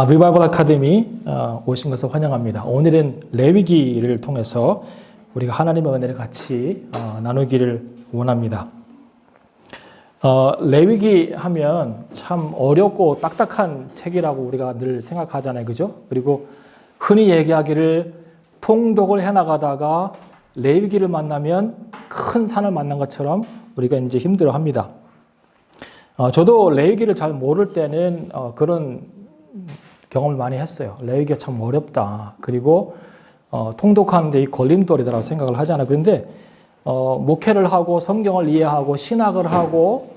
리바이벌 아카데미 오신 것을 환영합니다. 오늘은 레위기를 통해서 우리가 하나님의 은혜를 같이 나누기를 원합니다. 레위기 하면 참 어렵고 딱딱한 책이라고 우리가 늘 생각하잖아요. 그죠? 그리고 흔히 얘기하기를 통독을 해나가다가 레위기를 만나면 큰 산을 만난 것처럼 우리가 이제 힘들어 합니다. 저도 레위기를 잘 모를 때는 그런 경험을 많이 했어요. 레위기가 참 어렵다. 그리고 통독하는데 이 걸림돌이라고 생각을 하잖아요. 그런데 목회를 하고 성경을 이해하고 신학을 하고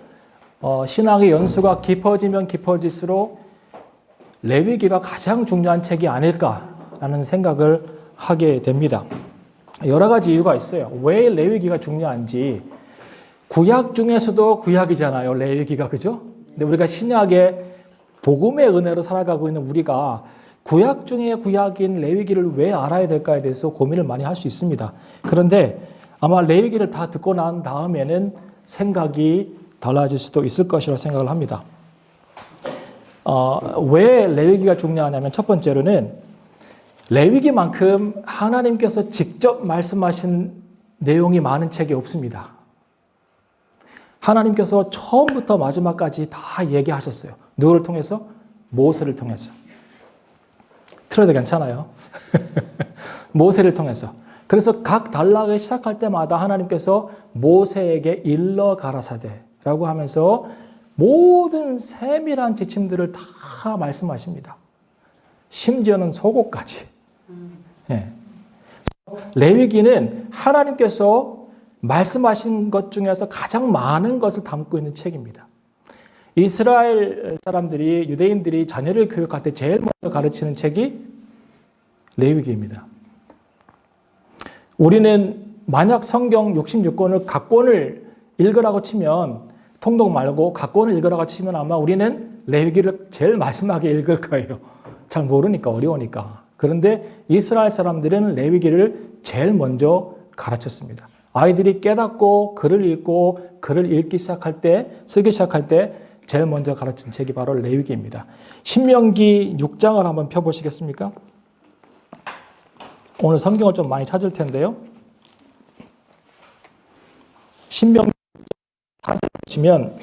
신학의 연수가 깊어지면 깊어질수록 레위기가 가장 중요한 책이 아닐까라는 생각을 하게 됩니다. 여러 가지 이유가 있어요. 왜 레위기가 중요한지. 구약 중에서도 구약이잖아요. 레위기가. 그죠? 근데 우리가 신약의 복음의 은혜로 살아가고 있는 우리가 구약 중에 구약인 레위기를 왜 알아야 될까에 대해서 고민을 많이 할 수 있습니다. 그런데 아마 레위기를 다 듣고 난 다음에는 생각이 달라질 수도 있을 것이라고 생각을 합니다. 왜 레위기가 중요하냐면 첫 번째로는 레위기만큼 하나님께서 직접 말씀하신 내용이 많은 책이 없습니다. 하나님께서 처음부터 마지막까지 다 얘기하셨어요. 누구를 통해서? 모세를 통해서. 틀어도 괜찮아요. 모세를 통해서. 그래서 각 단락을 시작할 때마다 하나님께서 모세에게 일러 가라사대라고 하면서 모든 세밀한 지침들을 다 말씀하십니다. 심지어는 속옷까지. 네. 레위기는 하나님께서 말씀하신 것 중에서 가장 많은 것을 담고 있는 책입니다. 이스라엘 사람들이, 유대인들이 자녀를 교육할 때 제일 먼저 가르치는 책이 레위기입니다. 우리는 만약 성경 66권을 각 권을 읽으라고 치면, 통독 말고 각 권을 읽으라고 치면 아마 우리는 레위기를 제일 마지막에 읽을 거예요. 잘 모르니까, 어려우니까. 그런데 이스라엘 사람들은 레위기를 제일 먼저 가르쳤습니다. 아이들이 깨닫고 글을 읽고 글을 읽기 시작할 때, 쓰기 시작할 때 제일 먼저 가르친 책이 바로 레위기입니다. 신명기 6장을 한번 펴보시겠습니까? 오늘 성경을 좀 많이 찾을 텐데요. 신명기 4장 보시면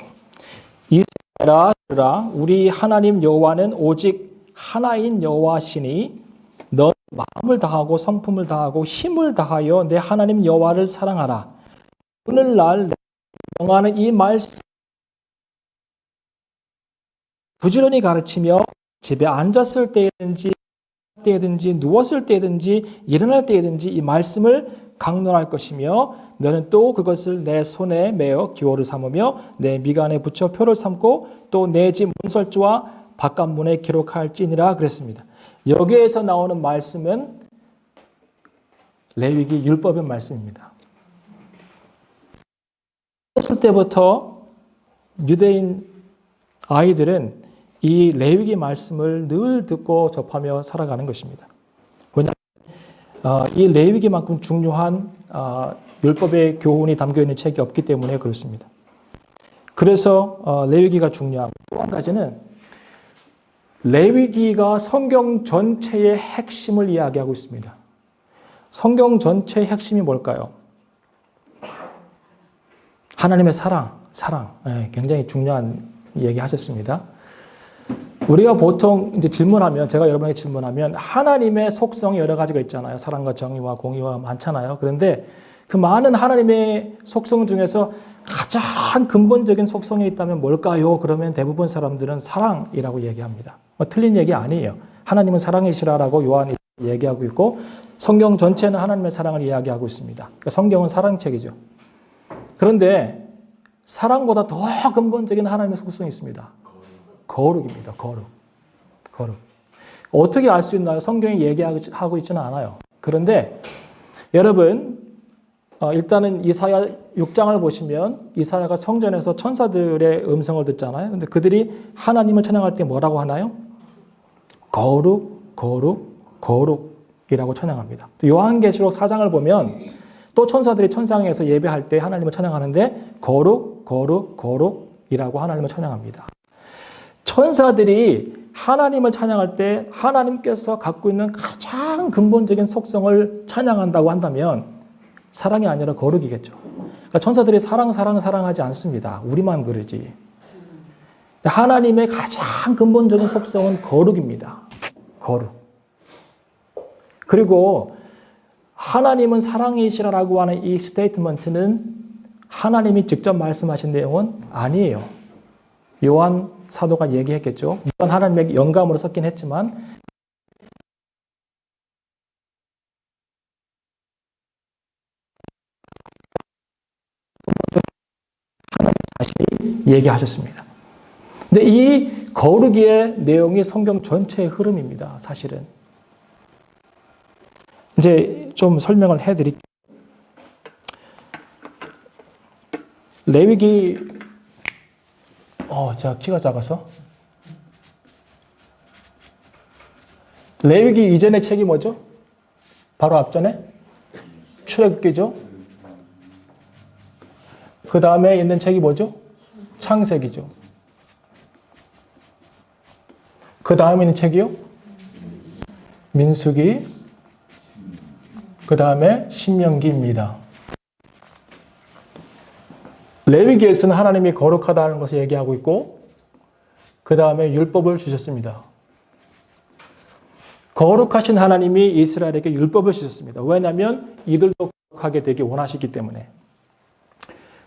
이스라엘아 들으라 우리 하나님 여호와는 오직 하나인 여호와시니 너 마음을 다하고 성품을 다하고 힘을 다하여 내 하나님 여호와를 사랑하라. 오늘날 명하는 이 말씀 부지런히 가르치며 집에 앉았을 때든지 누웠을 때든지 일어날 때든지 이 말씀을 강론할 것이며 너는 또 그것을 내 손에 메어 기호를 삼으며 내 미간에 붙여 표를 삼고 또 내 집 문설주와 바깥문에 기록할지니라 그랬습니다. 여기에서 나오는 말씀은 레위기 율법의 말씀입니다. 어렸을 때부터 유대인 아이들은 이 레위기 말씀을 늘 듣고 접하며 살아가는 것입니다. 왜냐하면 이 레위기만큼 중요한 율법의 교훈이 담겨있는 책이 없기 때문에 그렇습니다. 그래서 레위기가 중요하고 또 한 가지는 레위기가 성경 전체의 핵심을 이야기하고 있습니다. 성경 전체의 핵심이 뭘까요? 하나님의 사랑. 굉장히 중요한 얘기 하셨습니다. 우리가 보통 이제 질문하면, 제가 여러분에게 질문하면 하나님의 속성이 여러 가지가 있잖아요. 사랑과 정의와 공의와 많잖아요. 그런데 그 많은 하나님의 속성 중에서 가장 근본적인 속성이 있다면 뭘까요? 그러면 대부분 사람들은 사랑이라고 얘기합니다. 틀린 얘기 아니에요. 하나님은 사랑이시라라고 요한이 얘기하고 있고 성경 전체는 하나님의 사랑을 이야기하고 있습니다. 그러니까 성경은 사랑책이죠. 그런데 사랑보다 더 근본적인 하나님의 속성이 있습니다. 거룩입니다. 거룩. 어떻게 알 수 있나요? 성경이 얘기하고 있지는 않아요. 그런데 여러분 일단은 이사야 6장을 보시면 이사야가 성전에서 천사들의 음성을 듣잖아요. 근데 그들이 하나님을 찬양할 때 뭐라고 하나요? 거룩이라고 찬양합니다. 요한계시록 4장을 보면 또 천사들이 천상에서 예배할 때 하나님을 찬양하는데 거룩이라고 하나님을 찬양합니다. 천사들이 하나님을 찬양할 때 하나님께서 갖고 있는 가장 근본적인 속성을 찬양한다고 한다면 사랑이 아니라 거룩이겠죠. 그러니까 천사들이 사랑하지 않습니다. 우리만 그러지. 하나님의 가장 근본적인 속성은 거룩입니다. 거룩. 그리고 하나님은 사랑이시라고 하는 이 스테이트먼트는 하나님이 직접 말씀하신 내용은 아니에요. 요한 사도가 얘기했겠죠. 물론 하나님의 영감으로 썼긴 했지만 하나님 자신이 얘기하셨습니다. 근데 이 거룩의 내용이 성경 전체의 흐름입니다. 사실은. 이제 좀 설명을 해드릴게요. 레위기, 제가 키가 작아서. 레위기 이전의 책이 뭐죠? 바로 앞전에 출애굽기죠. 그 다음에 있는 책이 뭐죠? 창세기죠. 그 다음에 있는 책이요? 민수기. 그 다음에 신명기입니다. 레위기에서는 하나님이 거룩하다는 것을 얘기하고 있고 그 다음에 율법을 주셨습니다. 거룩하신 하나님이 이스라엘에게 율법을 주셨습니다. 왜냐하면 이들도 거룩하게 되기 원하시기 때문에.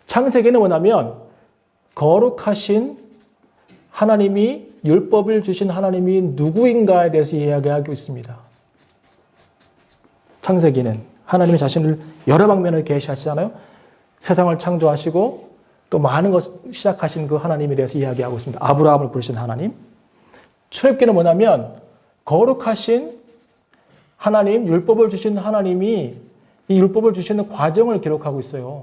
창세기는 뭐냐면 거룩하신 하나님이 율법을 주신 하나님이 누구인가에 대해서 이야기하고 있습니다. 창세기는 하나님이 자신을 여러 방면을 계시하시잖아요. 세상을 창조하시고 또 많은 것을 시작하신 그 하나님에 대해서 이야기하고 있습니다. 아브라함을 부르신 하나님. 출애굽기는 뭐냐면 거룩하신 하나님, 율법을 주신 하나님이 이 율법을 주시는 과정을 기록하고 있어요.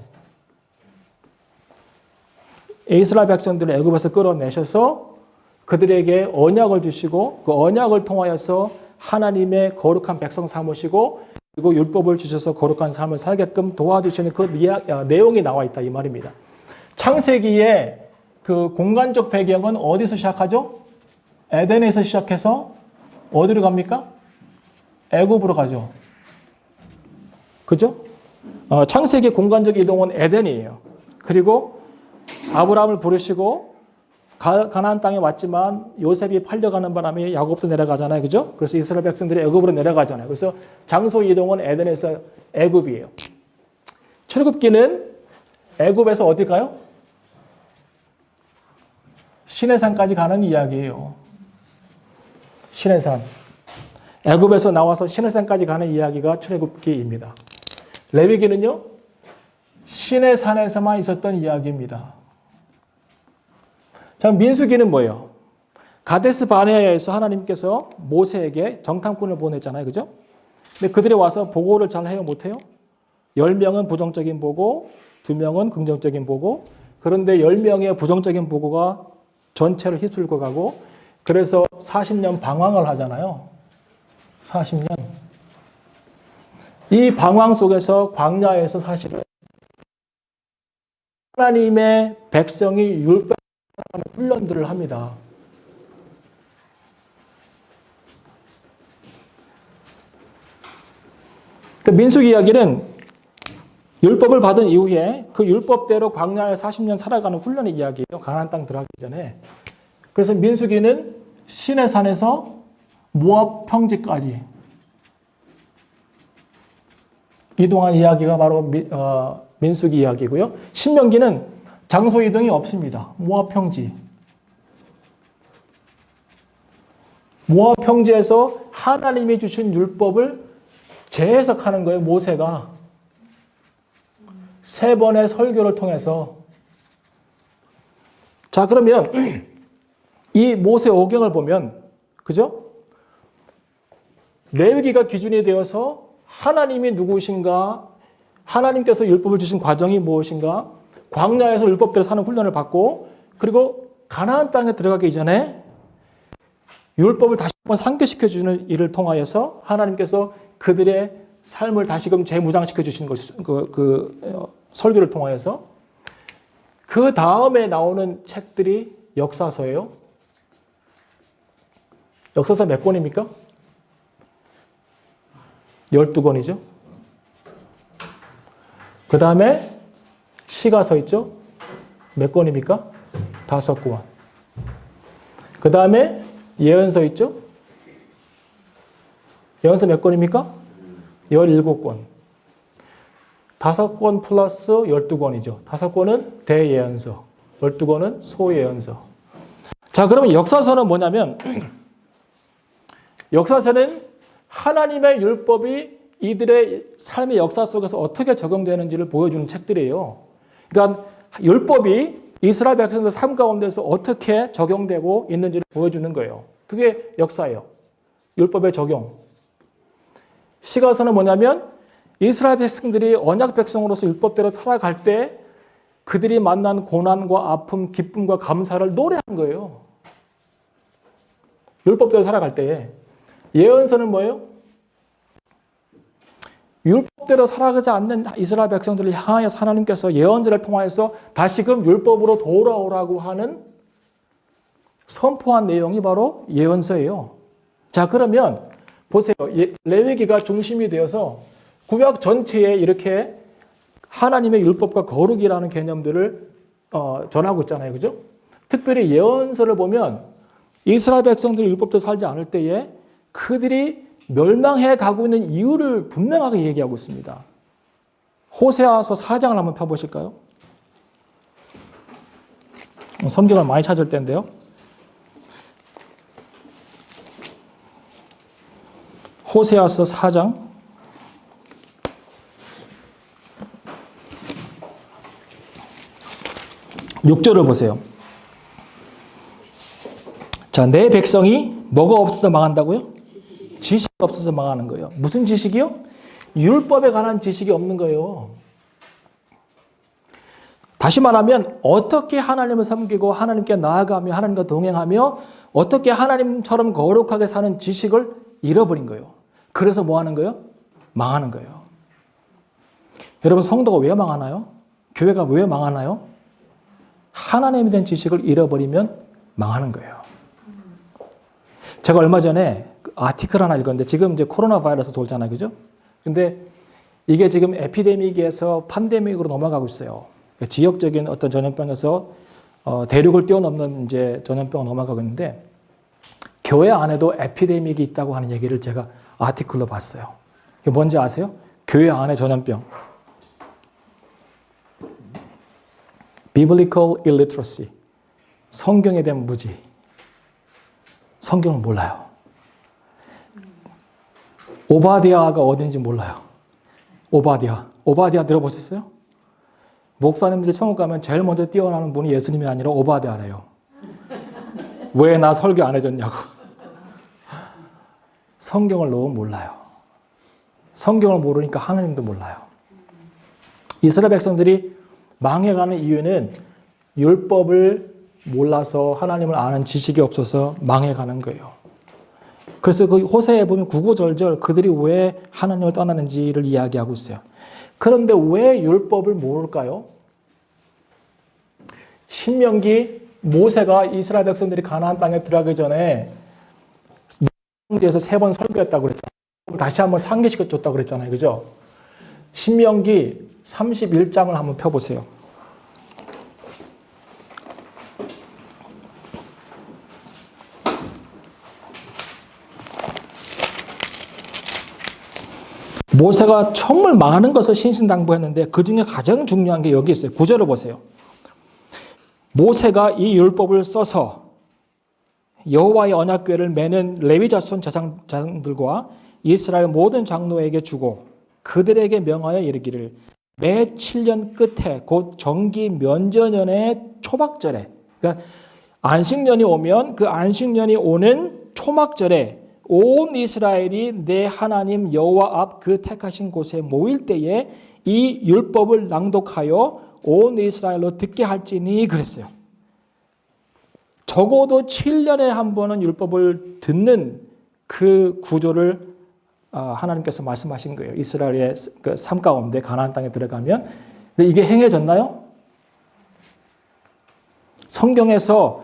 이스라엘 백성들을 애굽에서 끌어내셔서 그들에게 언약을 주시고 그 언약을 통하여서 하나님의 거룩한 백성 삼으시고 그리고 율법을 주셔서 거룩한 삶을 살게끔 도와주시는 그 내용이 나와 있다 이 말입니다. 창세기의 그 공간적 배경은 어디서 시작하죠? 에덴에서 시작해서 어디로 갑니까? 애굽으로 가죠. 그죠? 창세기 공간적 이동은 에덴이에요. 그리고 아브라함을 부르시고 가나안 땅에 왔지만 요셉이 팔려가는 바람에 야곱도 내려가잖아요. 그죠? 그래서 이스라엘 백성들이 애굽으로 내려가잖아요. 그래서 장소 이동은 에덴에서 애굽이에요. 출애굽기는 애굽에서 어디 가요? 시내산까지 가는 이야기예요. 시내산. 애굽에서 나와서 시내산까지 가는 이야기가 출애굽기입니다. 레위기는요. 시내산에서만 있었던 이야기입니다. 자, 민수기는 뭐예요? 가데스 바네아에서 하나님께서 모세에게 정탐꾼을 보냈잖아요. 그죠? 근데 그들이 와서 보고를 잘 해요? 못해요? 10명은 부정적인 보고, 2명은 긍정적인 보고, 그런데 10명의 부정적인 보고가 전체를 휩쓸고 가고, 그래서 40년 방황을 하잖아요. 40년. 이 방황 속에서 광야에서 사실은 하나님의 백성이 율법 훈련들을 합니다. 그 민수기 이야기는 율법을 받은 이후에 그 율법대로 광야에 40년 살아가는 훈련의 이야기예요. 가나안 땅 들어가기 전에. 그래서 민수기는 시내산에서 모압 평지까지 이동한 이야기가 바로 민수기 이야기고요. 신명기는 장소 이동이 없습니다. 모압 평지. 모압 평지에서 하나님이 주신 율법을 재해석하는 거예요. 모세가 3번의 설교를 통해서. 자, 그러면 이 모세 오경을 보면, 그죠? 레위기가 기준이 되어서 하나님이 누구신가, 하나님께서 율법을 주신 과정이 무엇인가, 광야에서 율법대로 사는 훈련을 받고, 그리고 가나안 땅에 들어가기 이전에 율법을 다시 한번 상기시켜주는 일을 통하여서 하나님께서 그들의 삶을 다시금 재무장시켜주시는 것, 설교를 통하여서 그 다음에 나오는 책들이 역사서예요. 역사서 몇 권입니까? 12권이죠. 그 다음에 시가서 있죠? 몇 권입니까? 5권. 그 다음에 예언서 있죠? 예언서 몇 권입니까? 17권. 5권 플러스 12권이죠. 5권은 대예언서, 12권은 소예언서. 자, 그러면 역사서는 뭐냐면 역사서는 하나님의 율법이 이들의 삶의 역사 속에서 어떻게 적용되는지를 보여주는 책들이에요. 그러니까 율법이 이스라엘 백성들 삶 가운데서 어떻게 적용되고 있는지를 보여주는 거예요. 그게 역사예요. 율법의 적용. 시가서는 뭐냐면 이스라엘 백성들이 언약 백성으로서 율법대로 살아갈 때 그들이 만난 고난과 아픔, 기쁨과 감사를 노래한 거예요. 율법대로 살아갈 때에. 예언서는 뭐예요? 율법대로 살아가지 않는 이스라엘 백성들을 향하여서 하나님께서 예언자를 통하여서 다시금 율법으로 돌아오라고 하는 선포한 내용이 바로 예언서예요. 자, 그러면 보세요. 레위기가 중심이 되어서 구약 전체에 이렇게 하나님의 율법과 거룩이라는 개념들을 전하고 있잖아요. 그죠? 특별히 예언서를 보면 이스라엘 백성들이 율법대로 살지 않을 때에 그들이 멸망해 가고 있는 이유를 분명하게 얘기하고 있습니다. 호세아서 4장을 한번 펴보실까요? 성경을 많이 찾을 때인데요. 호세아서 4장 6절을 보세요. 자, 내 백성이 뭐가 없어서 망한다고요? 지식이 없어서 망하는 거예요. 무슨 지식이요? 율법에 관한 지식이 없는 거예요. 다시 말하면 어떻게 하나님을 섬기고 하나님께 나아가며 하나님과 동행하며 어떻게 하나님처럼 거룩하게 사는 지식을 잃어버린 거예요. 그래서 뭐 하는 거예요? 망하는 거예요. 여러분, 성도가 왜 망하나요? 교회가 왜 망하나요? 하나님에 대한 지식을 잃어버리면 망하는 거예요. 제가 얼마 전에 아티클 하나 읽었는데 지금 이제 코로나 바이러스 돌잖아요. 그죠? 근데 이게 지금 에피데믹에서 판데믹으로 넘어가고 있어요. 지역적인 어떤 전염병에서 대륙을 뛰어넘는 이제 전염병으로 넘어가고 있는데 교회 안에도 에피데믹이 있다고 하는 얘기를 제가 아티클로 봤어요. 이게 뭔지 아세요? 교회 안에 전염병. Biblical illiteracy. 성경에 대한 무지. 성경을 몰라요. 오바댜가 어딘지 몰라요. 오바댜 들어보셨어요? 목사님들이 천국 가면 제일 먼저 뛰어나는 분이 예수님이 아니라 오바댜래요. 왜 나 설교 안 해줬냐고. 성경을 너무 몰라요. 성경을 모르니까 하나님도 몰라요. 이스라엘 백성들이 망해가는 이유는 율법을 몰라서 하나님을 아는 지식이 없어서 망해가는 거예요. 그래서 그 호세에 보면 구구절절 그들이 왜 하나님을 떠나는지를 이야기하고 있어요. 그런데 왜 율법을 모를까요? 신명기 모세가 이스라엘 백성들이 가나안 땅에 들어가기 전에 에서 3번 설교했다고 그랬잖아요. 다시 한번 상기시켜 줬다고 그랬잖아요. 그죠? 신명기 31장을 한번 펴보세요. 모세가 정말 많은 것을 신신당부했는데 그 중에 가장 중요한 게 여기 있어요. 9절을 보세요. 모세가 이 율법을 써서 여호와의 언약궤를 매는 레위 자손 제사장들과 이스라엘 모든 장로에게 주고 그들에게 명하여 이르기를 매 7년 끝에 곧 정기 면전년의 초막절에, 그러니까 안식년이 오면 그 안식년이 오는 초막절에 온 이스라엘이 내 하나님 여호와 앞 그 택하신 곳에 모일 때에 이 율법을 낭독하여 온 이스라엘로 듣게 할지니 그랬어요. 적어도 7년에 한 번은 율법을 듣는 그 구조를 하나님께서 말씀하신 거예요. 이스라엘의 그 삶 가운데 가나안 땅에 들어가면. 근데 이게 행해졌나요? 성경에서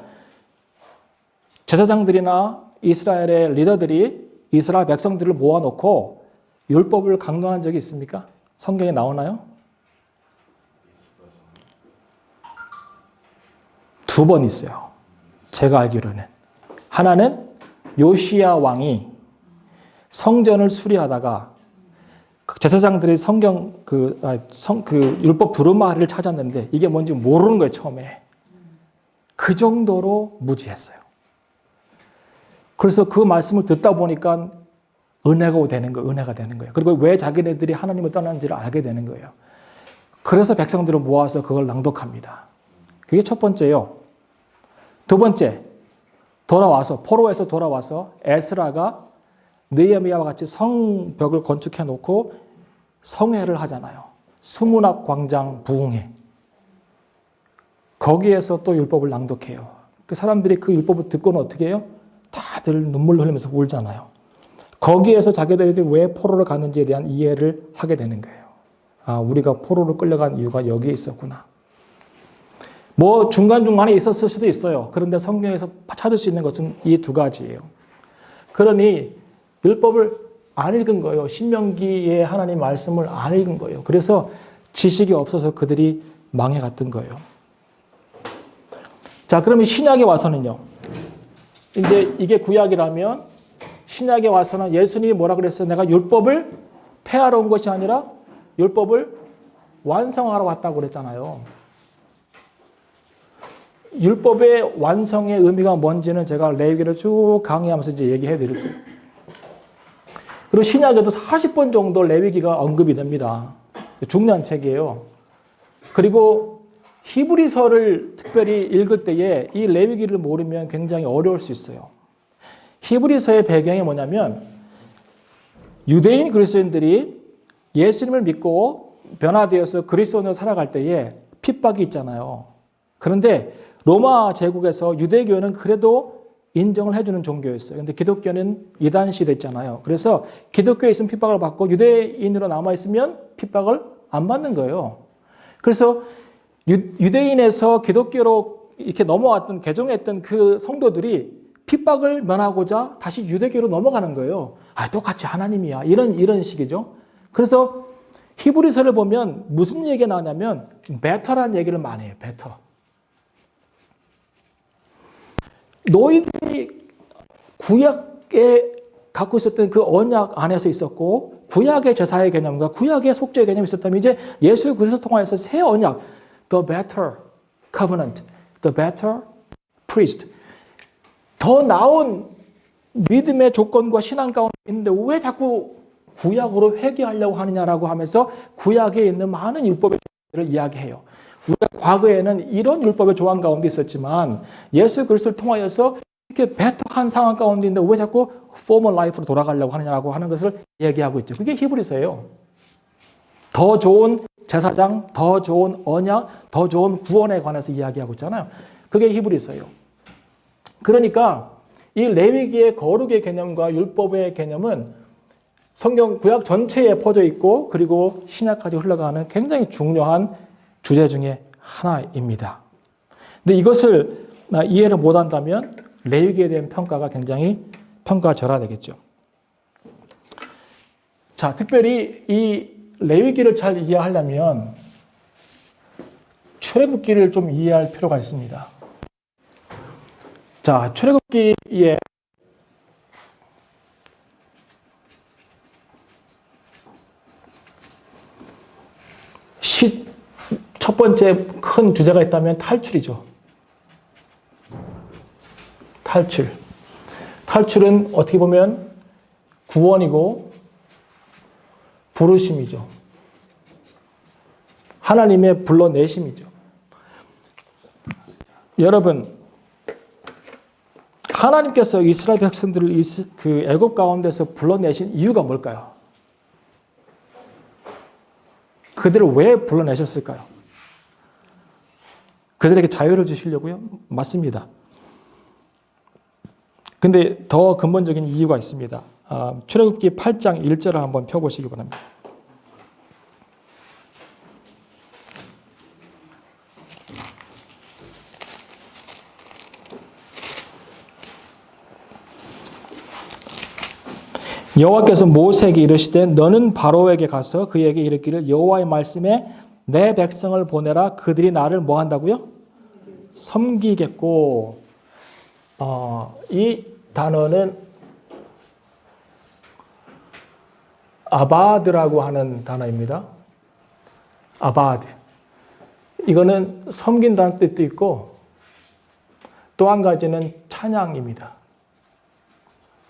제사장들이나 이스라엘의 리더들이 이스라엘 백성들을 모아놓고 율법을 강론한 적이 있습니까? 성경에 나오나요? 2번 있어요. 제가 알기로는. 하나는 요시야 왕이 성전을 수리하다가 제사장들이 율법 두루마리를 찾았는데 이게 뭔지 모르는 거예요, 처음에. 그 정도로 무지했어요. 그래서 그 말씀을 듣다 보니까 은혜가 되는 거예요. 그리고 왜 자기네들이 하나님을 떠났는지를 알게 되는 거예요. 그래서 백성들을 모아서 그걸 낭독합니다. 그게 첫 번째요. 두 번째, 포로에서 돌아와서 에스라가 느헤미야와 같이 성벽을 건축해 놓고 성회를 하잖아요. 수문앞 광장 부흥회. 거기에서 또 율법을 낭독해요. 그 사람들이 그 율법을 듣고는 어떻게 해요? 다들 눈물 흘리면서 울잖아요. 거기에서 자기들이 왜 포로를 갔는지에 대한 이해를 하게 되는 거예요. 아, 우리가 포로로 끌려간 이유가 여기에 있었구나. 뭐 중간중간에 있었을 수도 있어요. 그런데 성경에서 찾을 수 있는 것은 이 두 가지예요. 그러니 율법을 안 읽은 거예요. 신명기의 하나님 말씀을 안 읽은 거예요. 그래서 지식이 없어서 그들이 망해갔던 거예요. 자, 그러면 신약에 와서는요. 이제 이게 구약이라면 신약에 와서는 예수님이 뭐라 그랬어요? 내가 율법을 폐하러 온 것이 아니라 율법을 완성하러 왔다고 그랬잖아요. 율법의 완성의 의미가 뭔지는 제가 레위기를 쭉 강의하면서 이제 얘기해 드릴 거예요. 그리고 신약에도 40번 정도 레위기가 언급이 됩니다. 중요한 책이에요. 그리고 히브리서를 특별히 읽을 때에 이 레위기를 모르면 굉장히 어려울 수 있어요. 히브리서의 배경이 뭐냐면 유대인 그리스도인들이 예수님을 믿고 변화되어서 그리스도인으로 살아갈 때에 핍박이 있잖아요. 그런데 로마 제국에서 유대교는 그래도 인정을 해주는 종교였어요. 그런데 기독교는 이단 시대였잖아요. 그래서 기독교에 있으면 핍박을 받고 유대인으로 남아있으면 핍박을 안 받는 거예요. 그래서 유대인에서 기독교로 이렇게 넘어왔던, 개종했던 그 성도들이 핍박을 면하고자 다시 유대교로 넘어가는 거예요. 아, 똑같이 하나님이야. 이런 식이죠. 그래서 히브리서를 보면 무슨 얘기가 나오냐면 베터라는 얘기를 많이 해요. 베터. 너희들이 구약에 갖고 있었던 그 언약 안에서 있었고 구약의 제사의 개념과 구약의 속죄의 개념이 있었다면 이제 예수 그리스도 통하여서 새 언약, the better covenant, the better priest, 더 나은 믿음의 조건과 신앙 가운데 있는데 왜 자꾸 구약으로 회귀하려고 하느냐라고 하면서 구약에 있는 많은 율법의 조항들을 이야기해요. 우리가 과거에는 이런 율법의 조항 가운데 있었지만 예수 그리스도를 통하여서 이렇게 베터한 상황 가운데 있는데 왜 자꾸 former life로 돌아가려고 하느냐라고 하는 것을 얘기하고 있죠. 그게 히브리서예요. 더 좋은 제사장, 더 좋은 언약, 더 좋은 구원에 관해서 이야기하고 있잖아요. 그게 히브리서예요. 그러니까 이 레위기의 거룩의 개념과 율법의 개념은 성경 구약 전체에 퍼져 있고 그리고 신약까지 흘러가는 굉장히 중요한 주제 중에 하나입니다. 근데 이것을 이해를 못한다면 레위기에 대한 평가가 굉장히 평가절하되겠죠. 자, 특별히 이 레위기를 잘 이해하려면 출애굽기를 좀 이해할 필요가 있습니다. 자, 출애굽기에 첫 번째 큰 주제가 있다면 탈출이죠. 탈출. 탈출은 어떻게 보면 구원이고 부르심이죠. 하나님의 불러내심이죠. 여러분, 하나님께서 이스라엘 백성들을 그 애굽 가운데서 불러내신 이유가 뭘까요? 그들을 왜 불러내셨을까요? 그들에게 자유를 주시려고요? 맞습니다. 근데 더 근본적인 이유가 있습니다. 출애굽기 8장 1절을 한번 펴보시기 바랍니다. 여호와께서 모세에게 이르시되 너는 바로에게 가서 그에게 이르기를 여호와의 말씀에 내 백성을 보내라. 그들이 나를 뭐 한다고요? 섬기겠고. 이 단어는 아바드라고 하는 단어입니다. 아바드. 이거는 섬긴다는 뜻도 있고 또 한 가지는 찬양입니다.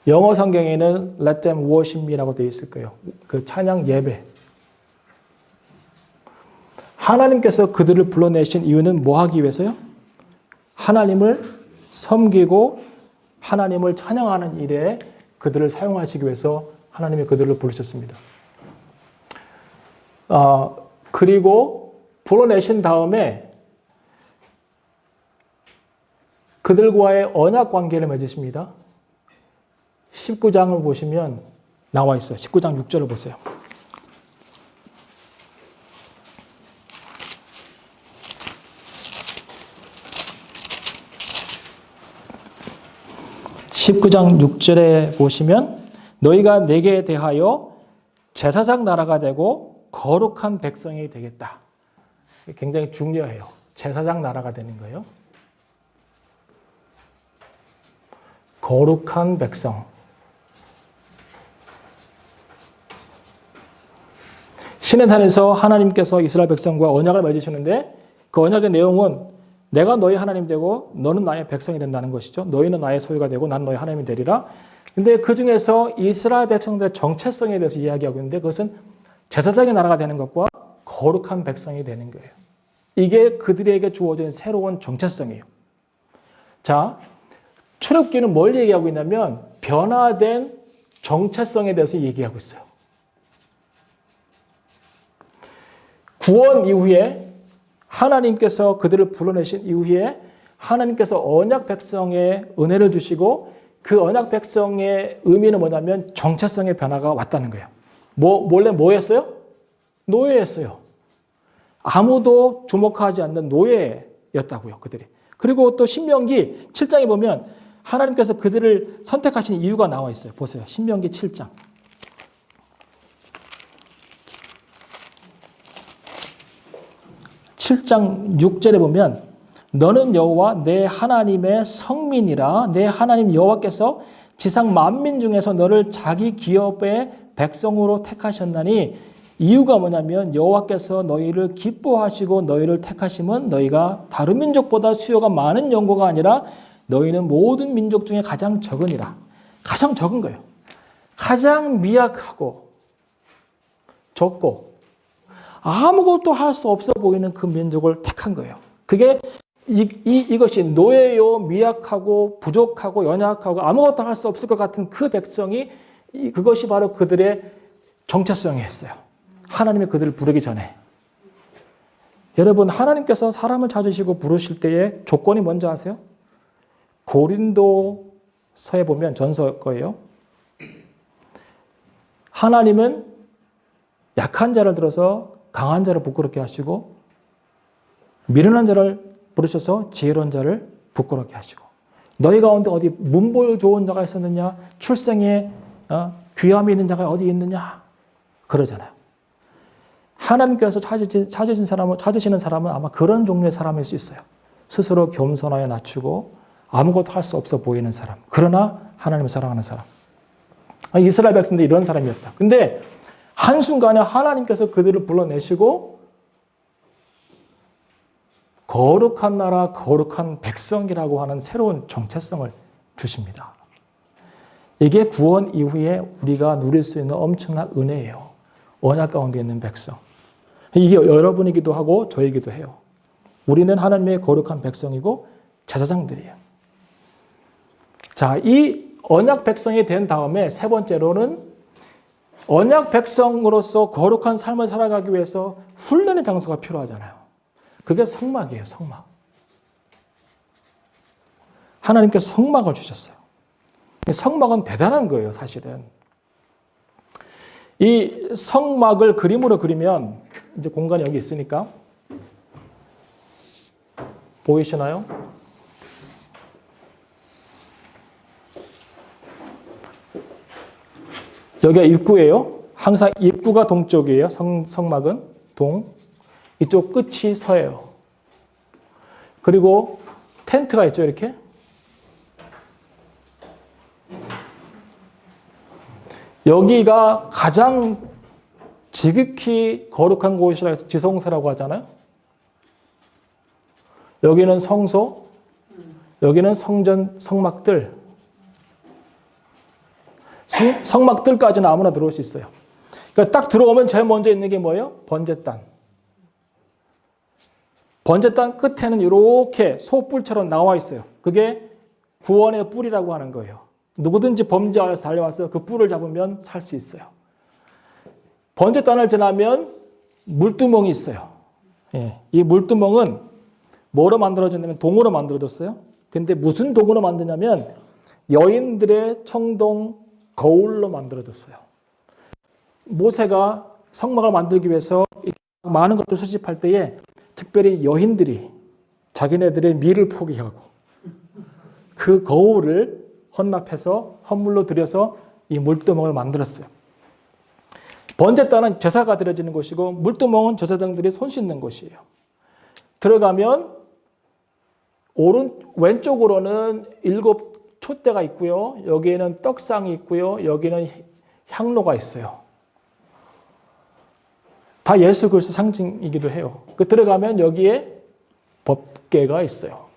영어 성경에는 Let them worship me라고 되어 있을 거예요. 그 찬양 예배. 하나님께서 그들을 불러내신 이유는 뭐 하기 위해서요? 하나님을 섬기고 하나님을 찬양하는 일에 그들을 사용하시기 위해서 하나님이 그들을 부르셨습니다. 그리고 불러내신 다음에 그들과의 언약 관계를 맺으십니다. 19장을 보시면 나와 있어요. 19장 6절을 보세요. (19장 6절에) 보시면 너희가 내게 대하여 제사장 나라가 되고 거룩한 백성이 되겠다. 굉장히 중요해요. 제사장 나라가 되는 거예요. 거룩한 백성. 시내산에서 하나님께서 이스라엘 백성과 언약을 맺으시는데 그 언약의 내용은 내가 너희 하나님 되고 너는 나의 백성이 된다는 것이죠. 너희는 나의 소유가 되고 난 너희 하나님이 되리라. 근데 그 중에서 이스라엘 백성들의 정체성에 대해서 이야기하고 있는데 그것은 제사장의 나라가 되는 것과 거룩한 백성이 되는 거예요. 이게 그들에게 주어진 새로운 정체성이에요. 자, 출애굽기는 뭘 얘기하고 있냐면 변화된 정체성에 대해서 얘기하고 있어요. 구원 이후에 하나님께서 그들을 불러내신 이후에 하나님께서 언약 백성에 은혜를 주시고 그 언약 백성의 의미는 뭐냐면 정체성의 변화가 왔다는 거예요. 원래 뭐였어요? 노예였어요. 아무도 주목하지 않는 노예였다고요, 그들이. 그리고 또 신명기 7장에 보면 하나님께서 그들을 선택하신 이유가 나와 있어요. 보세요. 신명기 7장. 7장 6절에 보면 너는 여호와 내 하나님의 성민이라. 내 하나님 여호와께서 지상 만민 중에서 너를 자기 기업의 백성으로 택하셨나니 이유가 뭐냐면 여호와께서 너희를 기뻐하시고 너희를 택하심은 너희가 다른 민족보다 수요가 많은 연고가 아니라 너희는 모든 민족 중에 가장 적으니라. 가장 적은 거예요. 가장 미약하고 적고 아무것도 할 수 없어 보이는 그 민족을 택한 거예요. 그게 이것이 노예요, 미약하고 부족하고 연약하고 아무것도 할 수 없을 것 같은 그 백성이 그것이 바로 그들의 정체성이었어요. 하나님이 그들을 부르기 전에. 여러분, 하나님께서 사람을 찾으시고 부르실 때의 조건이 뭔지 아세요? 고린도서에 보면 전서 거예요. 하나님은 약한 자를 들어서 강한 자를 부끄럽게 하시고 미련한 자를 부르셔서 지혜로운 자를 부끄럽게 하시고 너희 가운데 어디 문보 좋은 자가 있었느냐? 출생에 귀함이 있는 자가 어디 있느냐? 그러잖아요. 하나님께서 찾으시는 사람은 아마 그런 종류의 사람일 수 있어요. 스스로 겸손하여 낮추고 아무것도 할 수 없어 보이는 사람. 그러나 하나님을 사랑하는 사람. 이스라엘 백성들이 이런 사람이었다. 근데 한순간에 하나님께서 그들을 불러내시고 거룩한 나라, 거룩한 백성이라고 하는 새로운 정체성을 주십니다. 이게 구원 이후에 우리가 누릴 수 있는 엄청난 은혜예요. 언약 가운데 있는 백성. 이게 여러분이기도 하고 저이기도 해요. 우리는 하나님의 거룩한 백성이고 제사장들이에요. 자, 이 언약 백성이 된 다음에 세 번째로는 언약 백성으로서 거룩한 삶을 살아가기 위해서 훈련의 장소가 필요하잖아요. 그게 성막이에요, 성막. 하나님께서 성막을 주셨어요. 성막은 대단한 거예요, 사실은. 이 성막을 그림으로 그리면 이제 공간이 여기 있으니까 보이시나요? 여기가 입구예요. 항상 입구가 동쪽이에요. 성막은 동. 이쪽 끝이 서예요. 그리고 텐트가 있죠, 이렇게. 여기가 가장 지극히 거룩한 곳이라 해서 지성소라고 하잖아요. 여기는 성소, 여기는 성전, 성막들. 성막들까지는 아무나 들어올 수 있어요. 그러니까 딱 들어오면 제일 먼저 있는 게 뭐예요? 번제단. 번제단 끝에는 이렇게 소뿔처럼 나와 있어요. 그게 구원의 뿔이라고 하는 거예요. 누구든지 범죄하여 달려와서 그 뿔을 잡으면 살 수 있어요. 번제단을 지나면 물두멍이 있어요. 예, 이 물두멍은 뭐로 만들어졌냐면 동으로 만들어졌어요. 근데 무슨 동으로 만드냐면 여인들의 청동 거울로 만들어졌어요. 모세가 성막을 만들기 위해서 많은 것들 수집할 때에 특별히 여인들이 자기네들의 미를 포기하고 그 거울을 헌납해서 헌물로 드려서 이 물두멍을 만들었어요. 번제단은 제사가 드려지는 곳이고 물두멍은 제사장들이 손 씻는 곳이에요. 들어가면 왼쪽으로는 7 촛대가 있고요. 여기에는 떡상이 있고요. 여기는 향로가 있어요. 다 예수 그리스도 상징이기도 해요. 들어가면 여기에 법궤가 있어요.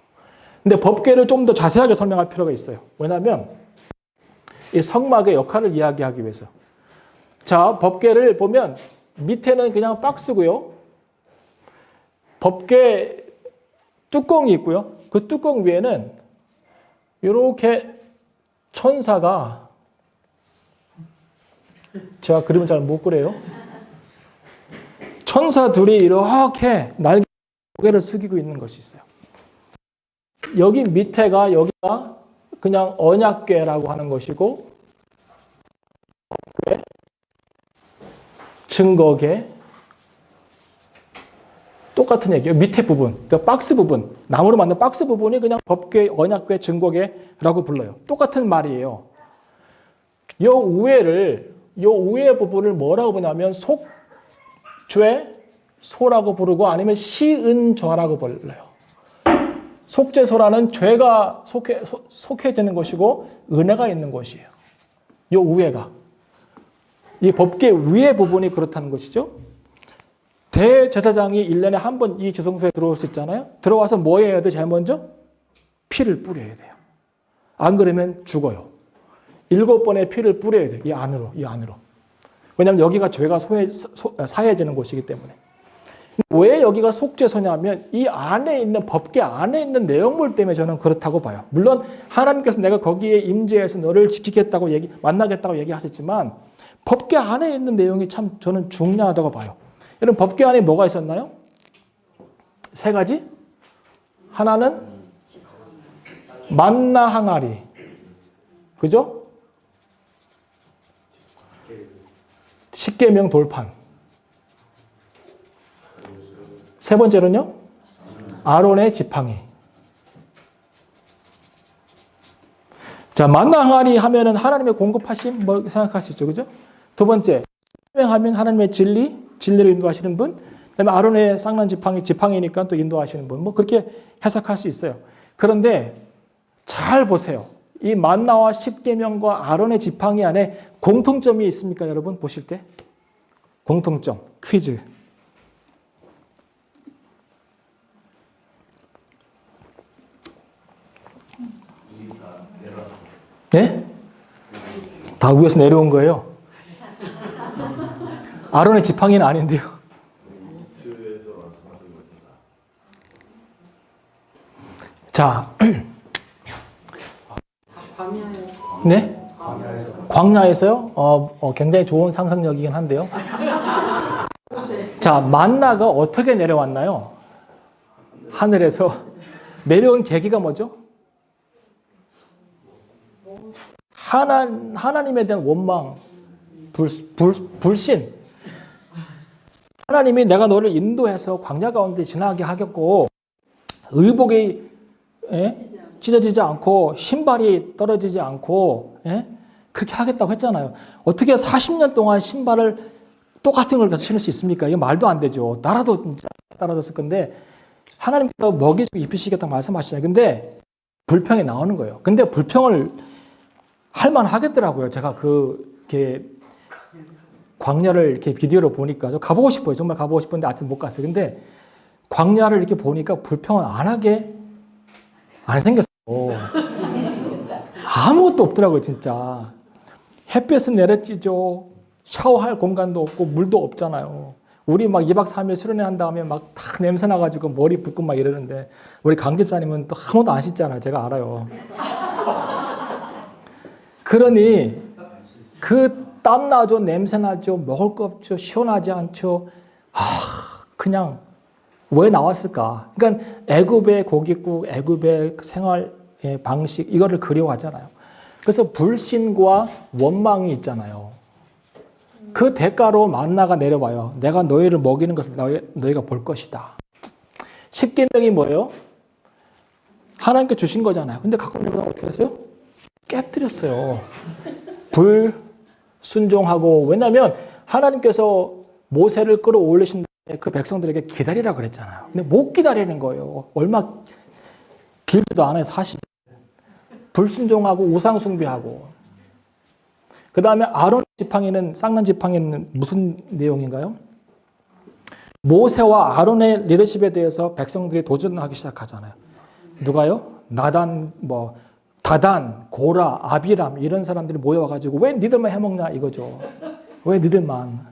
근데 법궤를 좀 더 자세하게 설명할 필요가 있어요. 왜냐하면 이 성막의 역할을 이야기하기 위해서. 자, 법궤를 보면 밑에는 그냥 박스고요. 법궤 뚜껑이 있고요. 그 뚜껑 위에는 이렇게 천사가, 제가 그림을 잘 못 그려요. 천사 둘이 이렇게 날개 고개를 숙이고 있는 것이 있어요. 여기 밑에가 여기가 그냥 언약궤라고 하는 것이고 증거궤 똑같은 얘기예요. 밑에 부분, 그러니까 박스 부분, 나무로 만든 박스 부분이 그냥 법궤, 언약궤, 증거궤라고 불러요. 똑같은 말이에요. 요 위에 부분을 뭐라고 부르냐면 속죄소라고 부르고 아니면 시은저라고 불러요. 속죄소라는 죄가 속해지는 것이고 은혜가 있는 것이에요. 요 위에가. 이 법궤 위에 부분이 그렇다는 것이죠. 대제사장이 1년에 한 번 이 지성소에 들어올 수 있잖아요. 들어와서 뭐 해야 돼? 제일 먼저? 피를 뿌려야 돼요. 안 그러면 죽어요. 7번의 피를 뿌려야 돼요. 이 안으로. 왜냐하면 여기가 죄가 사해지는 곳이기 때문에. 왜 여기가 속죄소냐면 이 안에 있는 법궤 안에 있는 내용물 때문에 저는 그렇다고 봐요. 물론 하나님께서 내가 거기에 임재해서 너를 지키겠다고 만나겠다고 얘기하셨지만 법궤 안에 있는 내용이 참 저는 중요하다고 봐요. 여러분 법궤 안에 뭐가 있었나요? 3가지? 하나는 만나 항아리. 그죠? 십계명 돌판. 3번째로는요? 아론의 지팡이. 자, 만나 항아리 하면은 하나님의 공급하심 뭐 생각할 수 있죠. 그죠? 2번째, 하면 하나님의 진리를 인도하시는 분. 그다음에 아론의 쌍난 지팡이니까 또 인도하시는 분. 뭐 그렇게 해석할 수 있어요. 그런데 잘 보세요. 이 만나와 십계명과 아론의 지팡이 안에 공통점이 있습니까, 여러분? 보실 때? 공통점, 퀴즈. 네? 다 위에서 내려온 거예요. 아론의 지팡이는 아닌데요. 자, 네? 광야에서요? 굉장히 좋은 상상력이긴 한데요. 자, 만나가 어떻게 내려왔나요? 하늘에서 내려온 계기가 뭐죠? 하나님에 대한 원망, 불신. 하나님이 내가 너를 인도해서 광야 가운데 지나게 하겠고 의복이 찢어지지 않고 신발이 떨어지지 않고 그렇게 하겠다고 했잖아요. 어떻게 40년 동안 신발을 똑같은 걸 계속 신을 수 있습니까? 이게 말도 안 되죠. 나라도 진짜 따라졌을 건데 하나님께서 먹이주고 입히시겠다고 말씀하시잖아요. 근데 불평이 나오는 거예요. 근데 불평을 할 만하겠더라고요. 제가 이렇게 광야를 이렇게 비디오로 보니까 저 가보고 싶어요. 정말 가보고 싶은데 아직 못 갔어요. 근데 광야를 이렇게 보니까 불평을 안 하게 안 생겼어요. 아무것도 없더라고요, 진짜. 햇볕은 내려지죠. 샤워할 공간도 없고 물도 없잖아요. 우리 막 2박 3일 수련회 한 다음에 막 다 냄새 나가지고 머리 붓고 막 이러는데 우리 강집사님은 또 아무도 안 씻잖아요. 제가 알아요. 그러니 그 땀 나죠, 냄새 나죠, 먹을 거 없죠, 시원하지 않죠. 그냥 왜 나왔을까? 그러니까 애굽의 고깃국, 애굽의 생활 방식 이거를 그리워하잖아요. 그래서 불신과 원망이 있잖아요. 그 대가로 만나가 내려와요. 내가 너희를 먹이는 것을 너희가 볼 것이다. 십계명이 뭐예요? 하나님께 주신 거잖아요. 근데 갖고 내가 어떻게 했어요? 깨뜨렸어요. 불순종하고. 왜냐하면 하나님께서 모세를 끌어올리신 다음에 그 백성들에게 기다리라 그랬잖아요. 근데 못 기다리는 거예요. 얼마 길지도 않아요. 40일. 불순종하고 우상 숭배하고. 그 다음에 아론 지팡이는 쌍난 지팡이는 무슨 내용인가요? 모세와 아론의 리더십에 대해서 백성들이 도전하기 시작하잖아요. 누가요? 다단, 고라, 아비람 이런 사람들이 모여와가지고 왜 니들만 해먹냐 이거죠. 왜 니들만.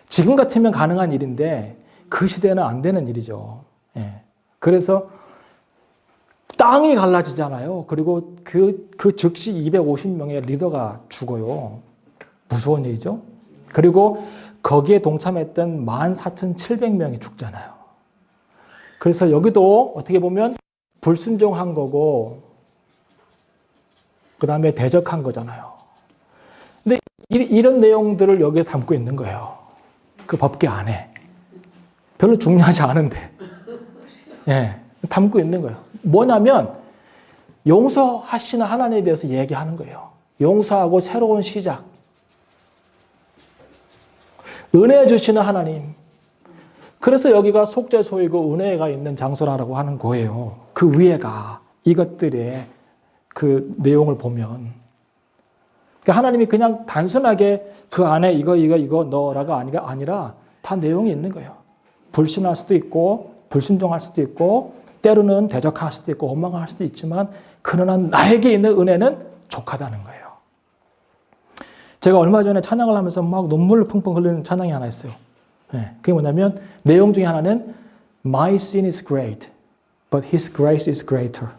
지금 같으면 가능한 일인데 그 시대는 안 되는 일이죠. 예. 그래서 땅이 갈라지잖아요. 그리고 그 즉시 250명의 리더가 죽어요. 무서운 일이죠. 그리고 거기에 동참했던 14,700명이 죽잖아요. 그래서 여기도 어떻게 보면 불순종한 거고 그 다음에 대적한 거잖아요. 근데 이런 내용들을 여기에 담고 있는 거예요. 그 법계 안에. 별로 중요하지 않은데. 예, 담고 있는 거예요. 뭐냐면 용서하시는 하나님에 대해서 얘기하는 거예요. 용서하고 새로운 시작. 은혜 주시는 하나님. 그래서 여기가 속죄소이고 은혜가 있는 장소라고 하는 거예요. 그 위에가 이것들의 그 내용을 보면. 그러니까 하나님이 그냥 단순하게 그 안에 이거 넣으라가 아니라 다 내용이 있는 거예요. 불신할 수도 있고 불순종할 수도 있고 때로는 대적할 수도 있고 원망할 수도 있지만 그러나 나에게 있는 은혜는 족하다는 거예요. 제가 얼마 전에 찬양을 하면서 막 눈물을 펑펑 흘리는 찬양이 하나 있어요. 네, 그게 뭐냐면 내용 중에 하나는 My sin is great, but His grace is greater.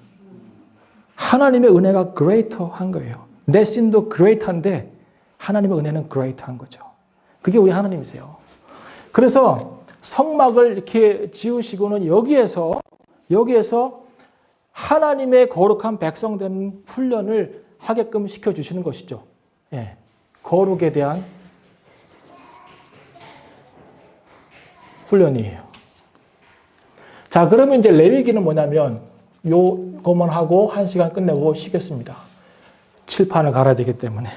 하나님의 은혜가 greater한 거예요. 내 신도 great한데 하나님의 은혜는 great한 거죠. 그게 우리 하나님이세요. 그래서 성막을 이렇게 지으시고는 여기에서 하나님의 거룩한 백성 되는 훈련을 하게끔 시켜주시는 것이죠. 예, 거룩에 대한 훈련이에요. 자, 그러면 이제 레위기는 뭐냐면 요것만 하고 1시간 끝내고 쉬겠습니다. 칠판을 갈아야 되기 때문에.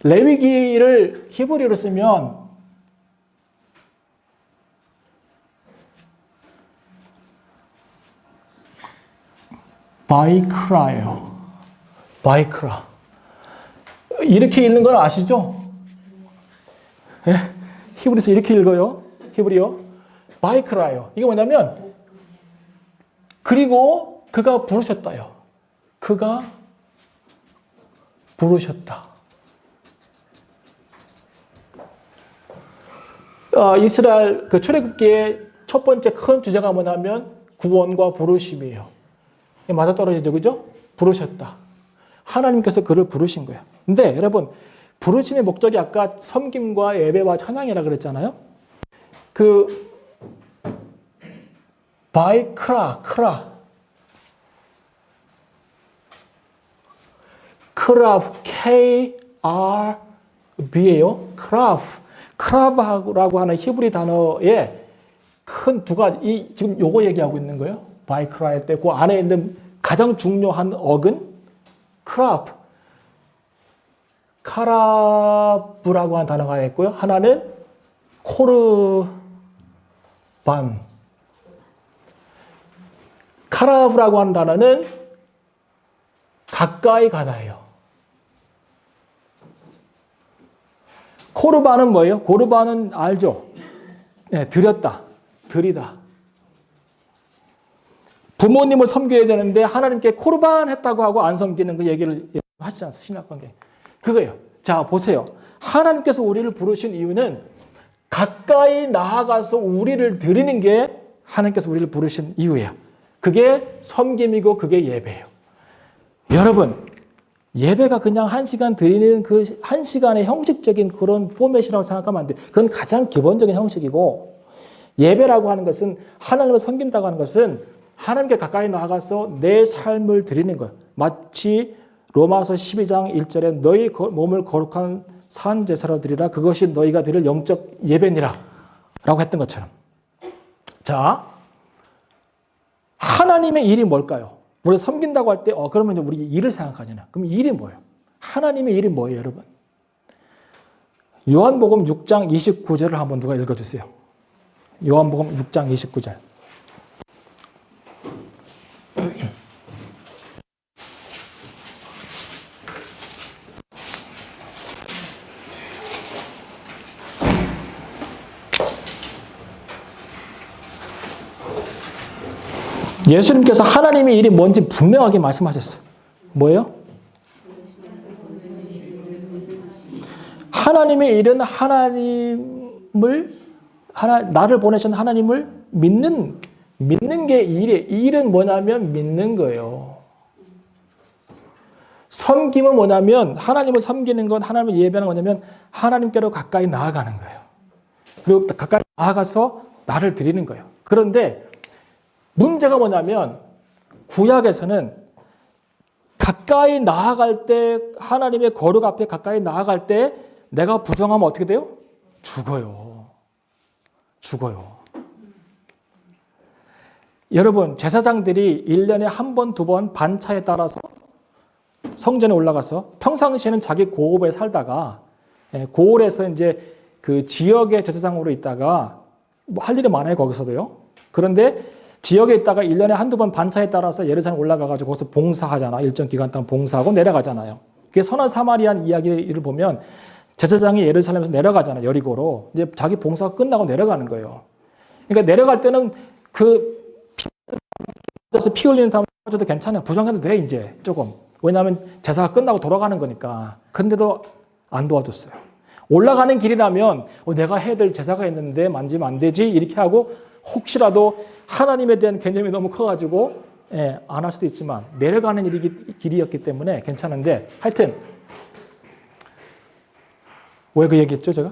레위기를 히브리어로 쓰면 바이크라예요. 바이크라. 이렇게 읽는 건 아시죠? 예? 히브리서 이렇게 읽어요. 히브리어. 바이크라예요. 이게 뭐냐면 그리고 그가 부르셨다요. 그가 부르셨다. 이스라엘 그 출애굽기의 첫 번째 큰 주제가 뭐냐면 구원과 부르심이에요. 맞아떨어지죠, 그죠? 부르셨다. 하나님께서 그를 부르신 거예요. 근데 여러분 부르심의 목적이 아까 섬김과 예배와 찬양이라 그랬잖아요. 그 크라브 K-R-B예요. 크라브라고 하는 히브리 단어에 큰 두 가지, 지금 요거 얘기하고 있는 거예요. 바이크라일 때 그 안에 있는 가장 중요한 어근 크라브. 카라브라고 하는 단어가 있고요. 하나는 코르반. 카라브라고 하는 단어는 가까이 가다예요. 코르반은 뭐예요? 고르반은 알죠? 네, 드렸다, 드리다. 부모님을 섬겨야 되는데 하나님께 코르반 했다고 하고 안 섬기는 그 얘기를 하시지 않습니까? 신학관계. 그거예요. 자, 보세요. 하나님께서 우리를 부르신 이유는 가까이 나아가서 우리를 드리는 게 하나님께서 우리를 부르신 이유예요. 그게 섬김이고 그게 예배예요. 여러분, 예배가 그냥 1시간 드리는 그 1시간의 형식적인 그런 포맷이라고 생각하면 안 돼요. 그건 가장 기본적인 형식이고, 예배라고 하는 것은, 하나님을 섬긴다고 하는 것은 하나님께 가까이 나아가서 내 삶을 드리는 거예요. 마치 로마서 12장 1절에 너희 몸을 거룩한 산 제사로 드리라. 그것이 너희가 드릴 영적 예배니라. 라고 했던 것처럼. 자, 하나님의 일이 뭘까요? 우리 섬긴다고 할 때, 그러면 이제 우리 일을 생각하잖아요. 그럼 일이 뭐예요? 하나님의 일이 뭐예요, 여러분? 요한복음 6장 29절을 한번 누가 읽어주세요. 요한복음 6장 29절. 예수님께서 하나님의 일이 뭔지 분명하게 말씀하셨어요. 뭐예요? 하나님의 일은 나를 보내신 하나님을 믿는 게 일이에요. 일은 뭐냐면 믿는 거예요. 섬김은 뭐냐면, 하나님을 섬기는 건, 하나님을 예배하는 거냐면 하나님께로 가까이 나아가는 거예요. 그리고 가까이 나아가서 나를 드리는 거예요. 그런데 문제가 뭐냐면, 구약에서는 가까이 나아갈 때, 하나님의 거룩 앞에 가까이 나아갈 때 내가 부정하면 어떻게 돼요? 죽어요. 여러분, 제사장들이 1년에 한 번, 두 번 반차에 따라서 성전에 올라가서, 평상시에는 자기 고을에 살다가 고을에서 이제 그 지역의 제사장으로 있다가 뭐 할 일이 많아요, 거기서도요. 그런데 지역에 있다가 1년에 한두 번 반차에 따라서 예루살렘 올라가가지고 거기서 봉사하잖아. 일정 기간 동안 봉사하고 내려가잖아요. 그게 선한 사마리안 이야기를 보면 제사장이 예루살렘에서 내려가잖아요. 여리고로. 이제 자기 봉사가 끝나고 내려가는 거예요. 그러니까 내려갈 때는 피 흘리는 사람 줘도 괜찮아요. 부정해도 돼, 이제 조금. 왜냐하면 제사가 끝나고 돌아가는 거니까. 근데도 안 도와줬어요. 올라가는 길이라면 내가 해야 될 제사가 있는데 만지면 안 되지 이렇게 하고, 혹시라도 하나님에 대한 개념이 너무 커가지고 안 할 수도 있지만, 내려가는 길이었기 때문에 괜찮은데, 하여튼 왜 그 얘기했죠, 제가?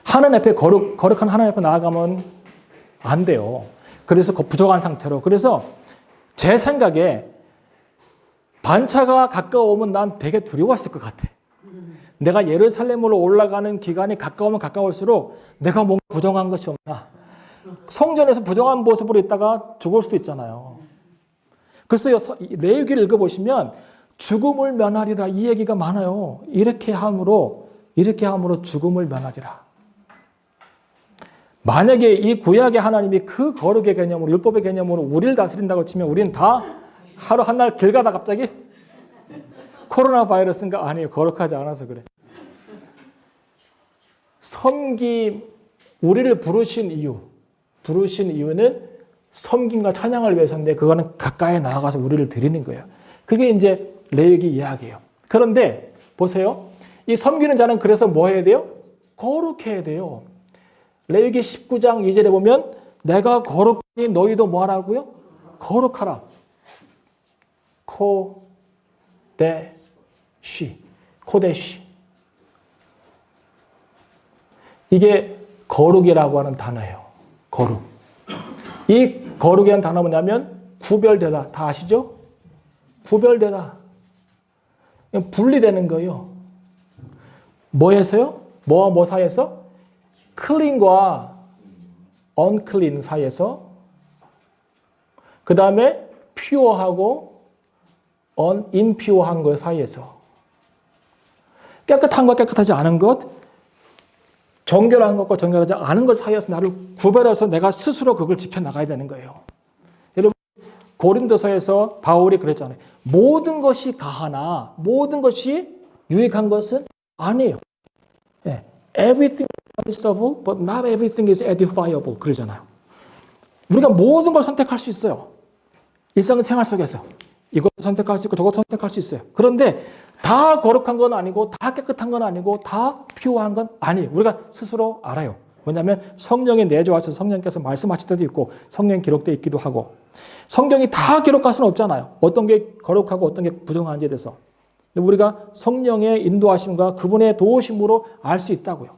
하나님 앞에 거룩한 하나님 앞에 나아가면 안 돼요. 그래서 부족한 상태로. 그래서 제 생각에 반차가 가까워오면 난 되게 두려웠을 것 같아. 내가 예루살렘으로 올라가는 기간이 가까우면 가까울수록 내가 뭔가 부정한 것이 없나. 성전에서 부정한 모습으로 있다가 죽을 수도 있잖아요. 그래서 레위기를 읽어보시면 죽음을 면하리라 이 얘기가 많아요. 이렇게 함으로 죽음을 면하리라. 만약에 이 구약의 하나님이 그 거룩의 개념으로, 율법의 개념으로 우리를 다스린다고 치면 우리는 다 하루 한날 길 가다 갑자기 코로나 바이러스인가? 아니에요. 거룩하지 않아서 그래. 섬김, 우리를 부르신 이유는 섬김과 찬양을 위해서인데, 그거는 가까이 나아가서 우리를 드리는 거예요. 그게 이제 레위기 이야기예요. 그런데 보세요. 이 섬기는 자는 그래서 뭐 해야 돼요? 거룩해야 돼요. 레위기 19장 2절에 보면 내가 거룩하니 너희도 뭐 하라고요? 거룩하라. 코데시. 이게 거룩이라고 하는 단어예요. 거룩. 이 거룩이라는 단어 뭐냐면 구별되다. 다 아시죠? 구별되다. 분리되는 거예요. 뭐에서요? 뭐와 뭐 사이에서? 클린과 언클린 사이에서 그 다음에 퓨어하고 인퓨어한 것 사이에서 깨끗한 것, 깨끗하지 않은 것, 정결한 것과 정결하지 않은 것 사이에서 나를 구별해서 내가 스스로 그걸 지켜나가야 되는 거예요. 여러분, 고린도서에서 바울이 그랬잖아요. 모든 것이 가하나 모든 것이 유익한 것은 아니에요. Everything is permissible, but not everything is edifiable. 그러잖아요. 우리가 모든 걸 선택할 수 있어요. 일상생활 속에서. 이것도 선택할 수 있고 저것도 선택할 수 있어요. 그런데 다 거룩한 건 아니고 다 깨끗한 건 아니고 다 피오한 건 아니에요. 우리가 스스로 알아요. 왜냐하면 성령이 내주하셔서 성령께서 말씀하실 때도 있고 성령 기록되어 있기도 하고 성경이 다 기록할 수는 없잖아요. 어떤 게 거룩하고 어떤 게 부정한지에 대해서. 우리가 성령의 인도하심과 그분의 도우심으로 알 수 있다고요.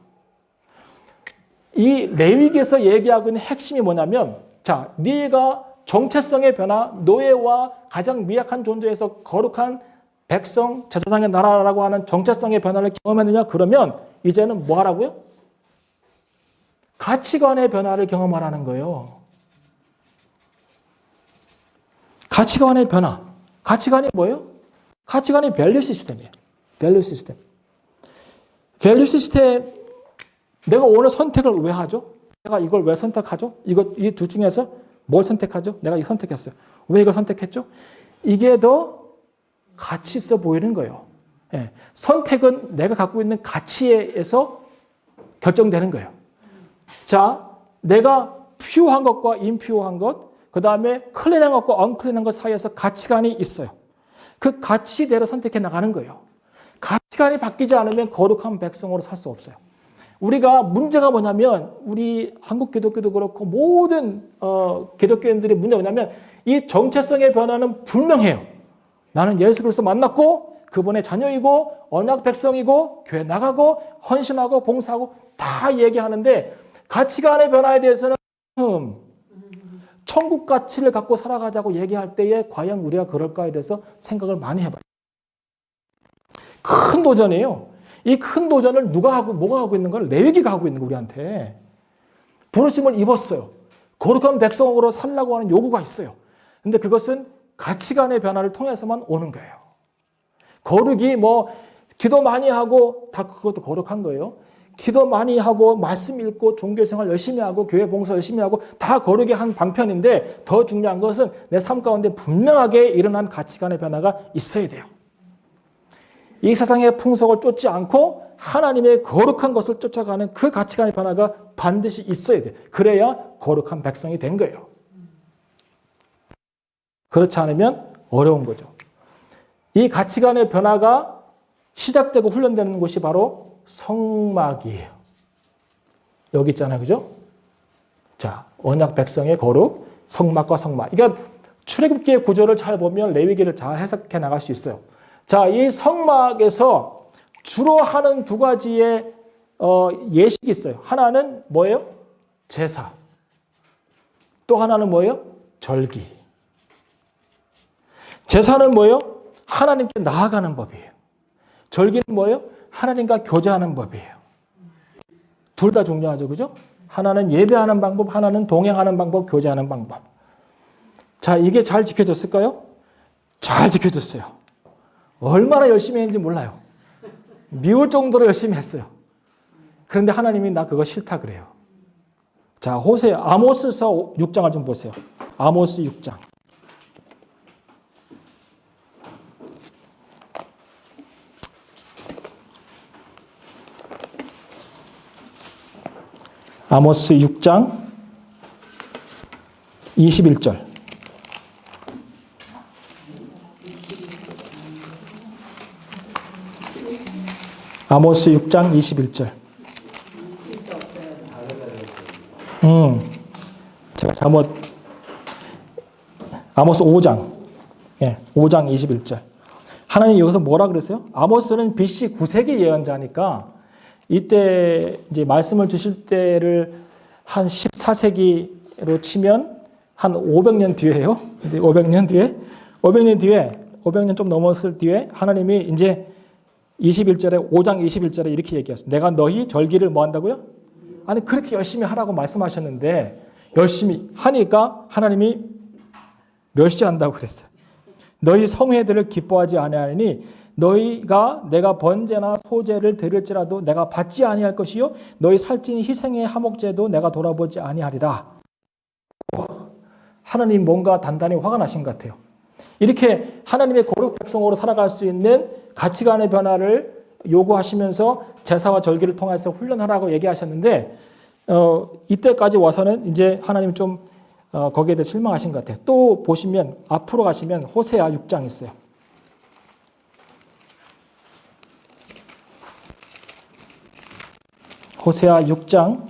이 레위기에서 얘기하고 있는 핵심이 뭐냐면 자, 네가 정체성의 변화, 노예와 가장 미약한 존재에서 거룩한 백성, 제사장의 나라라고 하는 정체성의 변화를 경험했느냐? 그러면 이제는 뭐 하라고요? 가치관의 변화를 경험하라는 거예요. 가치관의 변화. 가치관이 뭐예요? 가치관이 밸류 시스템이에요. 밸류 시스템. 밸류 시스템, 내가 오늘 선택을 왜 하죠? 내가 이걸 왜 선택하죠? 이 둘 중에서 뭘 선택하죠? 내가 이거 선택했어요. 왜 이걸 선택했죠? 이게 더 가치 있어 보이는 거예요. 예. 선택은 내가 갖고 있는 가치에서 결정되는 거예요. 자, 내가 퓨어한 것과 인퓨어한 것, 그 다음에 클린한 것과 언클린한 것 사이에서 가치관이 있어요. 그 가치대로 선택해 나가는 거예요. 가치관이 바뀌지 않으면 거룩한 백성으로 살 수 없어요. 우리가 문제가 뭐냐면 우리 한국 기독교도 그렇고 모든 기독교인들의 문제가 뭐냐면 이 정체성의 변화는 분명해요. 나는 예수 그리스도 만났고 그분의 자녀이고 언약 백성이고 교회 나가고 헌신하고 봉사하고 다 얘기하는데 가치관의 변화에 대해서는 천국 가치를 갖고 살아가자고 얘기할 때에 과연 우리가 그럴까에 대해서 생각을 많이 해봐요. 큰 도전이에요. 이 큰 도전을 뭐가 하고 있는 걸? 레위기가 하고 있는 거 우리한테. 부르심을 입었어요. 거룩한 백성으로 살라고 하는 요구가 있어요. 근데 그것은 가치관의 변화를 통해서만 오는 거예요. 거룩이 뭐 기도 많이 하고 다 그것도 거룩한 거예요. 기도 많이 하고 말씀 읽고 종교생활 열심히 하고 교회 봉사 열심히 하고 다 거룩의 한 방편인데 더 중요한 것은 내 삶 가운데 분명하게 일어난 가치관의 변화가 있어야 돼요. 이 세상의 풍속을 쫓지 않고 하나님의 거룩한 것을 쫓아가는 그 가치관의 변화가 반드시 있어야 돼요. 그래야 거룩한 백성이 된 거예요. 그렇지 않으면 어려운 거죠. 이 가치관의 변화가 시작되고 훈련되는 곳이 바로 성막이에요. 여기 있잖아요. 그죠? 자, 언약 백성의 거룩, 성막과 성막. 그러니까 출애굽기의 구조를 잘 보면 레위기를 잘 해석해 나갈 수 있어요. 자, 이 성막에서 주로 하는 두 가지의 예식이 있어요. 하나는 뭐예요? 제사. 또 하나는 뭐예요? 절기. 제사는 뭐예요? 하나님께 나아가는 법이에요. 절기는 뭐예요? 하나님과 교제하는 법이에요. 둘 다 중요하죠. 그죠? 하나는 예배하는 방법, 하나는 동행하는 방법, 교제하는 방법. 자, 이게 잘 지켜졌을까요? 잘 지켜졌어요. 얼마나 열심히 했는지 몰라요. 미울 정도로 열심히 했어요. 그런데 하나님이 나 그거 싫다 그래요. 자, 호세, 아모스서 6장을 좀 보세요. 아모스 6장. 아모스 6장 21절. 아모스 6장 21절. 제가 아모스 5장. 예, 5장 21절. 하나님 여기서 뭐라 그랬어요? 아모스는 BC 9세기 예언자니까 이때 이제 말씀을 주실 때를 한 14세기로 치면 한 500년 뒤에요. 500년 좀 넘었을 뒤에 하나님이 이제 21절에 5장 21절에 이렇게 얘기했어요. 내가 너희 절기를 뭐 한다고요? 아니 그렇게 열심히 하라고 말씀하셨는데 열심히 하니까 하나님이 멸시한다고 그랬어요. 너희 성회들을 기뻐하지 아니하니 너희가 내가 번제나 소제를 드릴지라도 내가 받지 아니할 것이요 너희 살찐 희생의 화목제도 내가 돌아보지 아니하리라. 하나님 뭔가 단단히 화가 나신 것 같아요. 이렇게 하나님의 거룩 백성으로 살아갈 수 있는 가치관의 변화를 요구하시면서 제사와 절기를 통해서 훈련하라고 얘기하셨는데 이때까지 와서는 이제 하나님 좀 거기에 대해 실망하신 것 같아요. 또 보시면 앞으로 가시면 호세아 6장 있어요. 호세아 6장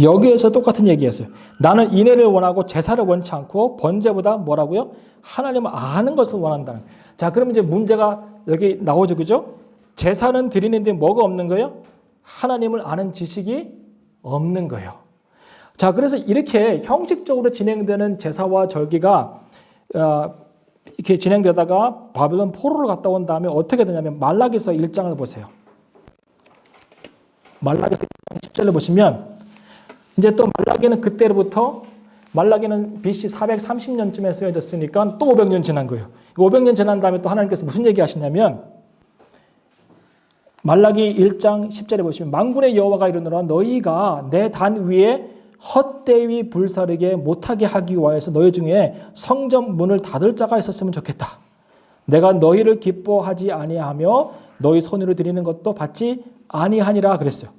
여기에서 똑같은 얘기였어요. 나는 인애를 원하고 제사를 원치 않고 번제보다 뭐라고요? 하나님을 아는 것을 원한다는. 자, 그럼 이제 문제가 여기 나오죠, 그죠? 제사는 드리는데 뭐가 없는 거예요? 하나님을 아는 지식이 없는 거예요. 자, 그래서 이렇게 형식적으로 진행되는 제사와 절기가 이렇게 진행되다가 바벨론 포로를 갔다 온 다음에 어떻게 되냐면 말라기서 1장을 보세요. 말라기서 10절을 보시면 이제 또 말라기는 그때로부터 말라기는 BC 430년쯤에 쓰여졌으니까 또 500년 지난 거예요. 500년 지난 다음에 또 하나님께서 무슨 얘기 하시냐면 말라기 1장 10절에 보시면 만군의 여호와가 이르노라 너희가 내 단 위에 헛되이 불사르게 못하게 하기 위하여서 너희 중에 성전 문을 닫을 자가 있었으면 좋겠다. 내가 너희를 기뻐하지 아니하며 너희 손으로 드리는 것도 받지 아니하니라 그랬어요.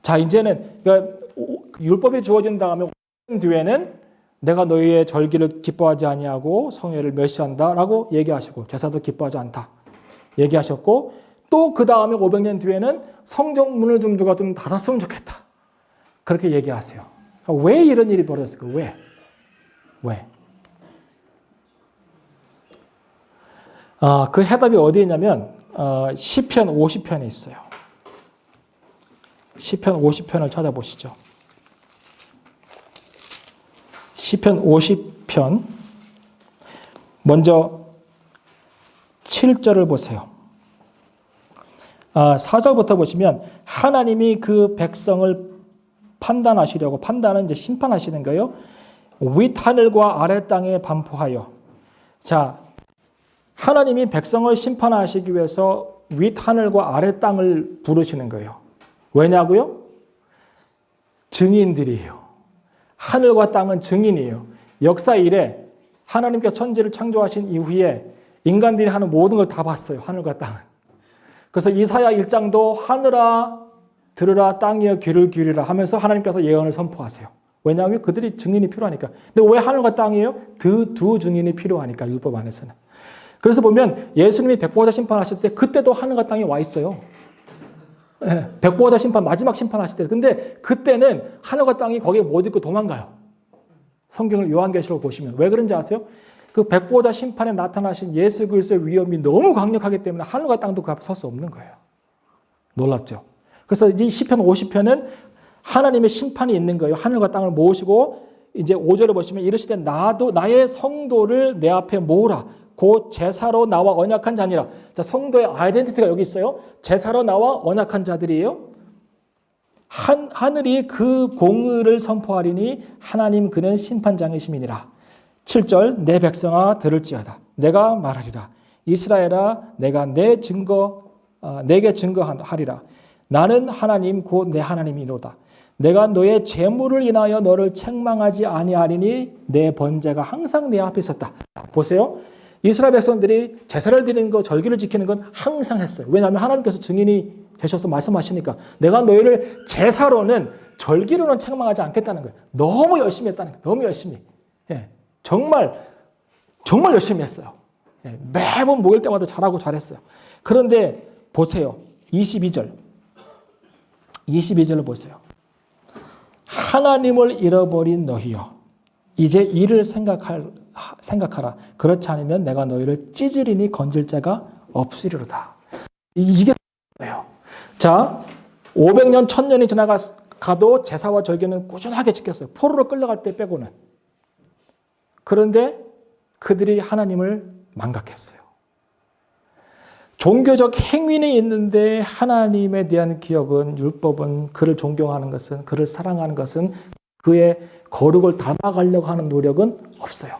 자, 이제는 그러니까 율법이 주어진 다음에 뒤에는 내가 너희의 절기를 기뻐하지 아니하고 성회를 멸시한다라고 얘기하시고 제사도 기뻐하지 않다 얘기하셨고 또 그 다음에 500년 뒤에는 성전 문을 좀 누가 좀 닫았으면 좋겠다 그렇게 얘기하세요. 왜 이런 일이 벌어졌을까? 왜? 그 해답이 어디에 있냐면 시편 50편에 있어요. 시편 50편을 찾아보시죠. 시편 50편 먼저 7절을 보세요. 4절부터 보시면 하나님이 그 백성을 판단하시려고 판단은 이제 심판하시는 거예요. 윗하늘과 아래 땅에 반포하여. 자, 하나님이 백성을 심판하시기 위해서 윗하늘과 아래 땅을 부르시는 거예요. 왜냐고요? 증인들이에요. 하늘과 땅은 증인이에요. 역사 이래 하나님께서 천지를 창조하신 이후에 인간들이 하는 모든 걸 다 봤어요. 하늘과 땅은. 그래서 이사야 1장도 하늘아 들으라 땅이여 귀를 기울이라 하면서 하나님께서 예언을 선포하세요. 왜냐하면 그들이 증인이 필요하니까. 근데 왜 하늘과 땅이에요? 두 증인이 필요하니까 율법 안에서는. 그래서 보면 예수님이 백보자 심판하실 때 그때도 하늘과 땅이 와 있어요. 백보자 심판 마지막 심판하실 때. 근데 그때는 하늘과 땅이 거기에 못 있고 도망가요. 성경을 요한계시록 보시면. 왜 그런지 아세요? 그 백보자 심판에 나타나신 예수 그리스도의 위엄이 너무 강력하기 때문에 하늘과 땅도 그 앞에 설 수 없는 거예요. 놀랍죠? 그래서 이 시편 50편은 하나님의 심판이 있는 거예요. 하늘과 땅을 모으시고 이제 5절을 보시면 이르시되 나도 나의 성도를 내 앞에 모으라. 곧 제사로 나와 언약한 자니라. 자, 성도의 아이덴티티가 여기 있어요. 제사로 나와 언약한 자들이에요. 하늘이 그 공의를 선포하리니 하나님 그는 심판장이심이니라. 7절 내 백성아 들을지어다. 내가 말하리라. 이스라엘아 내가 내게 증거하리라. 나는 하나님 곧 내 하나님이로다. 내가 너의 재물을 인하여 너를 책망하지 아니하리니 내 번제가 항상 내 앞에 있었다. 보세요. 이스라엘 백성들이 제사를 드리는 거, 절기를 지키는 건 항상 했어요. 왜냐하면 하나님께서 증인이 되셔서 말씀하시니까 내가 너희를 제사로는 절기로는 책망하지 않겠다는 거예요. 너무 열심히 했다는 거예요. 너무 열심히. 예, 정말 열심히 했어요. 예, 매번 모일 때마다 잘했어요. 그런데 보세요. 22절을 보세요. 하나님을 잃어버린 너희여 이제 이를 생각하라. 그렇지 않으면 내가 너희를 찢으리니 건질 자가 없으리로다. 이게 뭐예요? 자, 500년, 1000년이 지나가도 제사와 절기는 꾸준하게 지켰어요. 포로로 끌려갈 때 빼고는. 그런데 그들이 하나님을 망각했어요. 종교적 행위는 있는데 하나님에 대한 기억은, 율법은, 그를 존경하는 것은, 그를 사랑하는 것은, 그의 거룩을 닮아가려고 하는 노력은 없어요.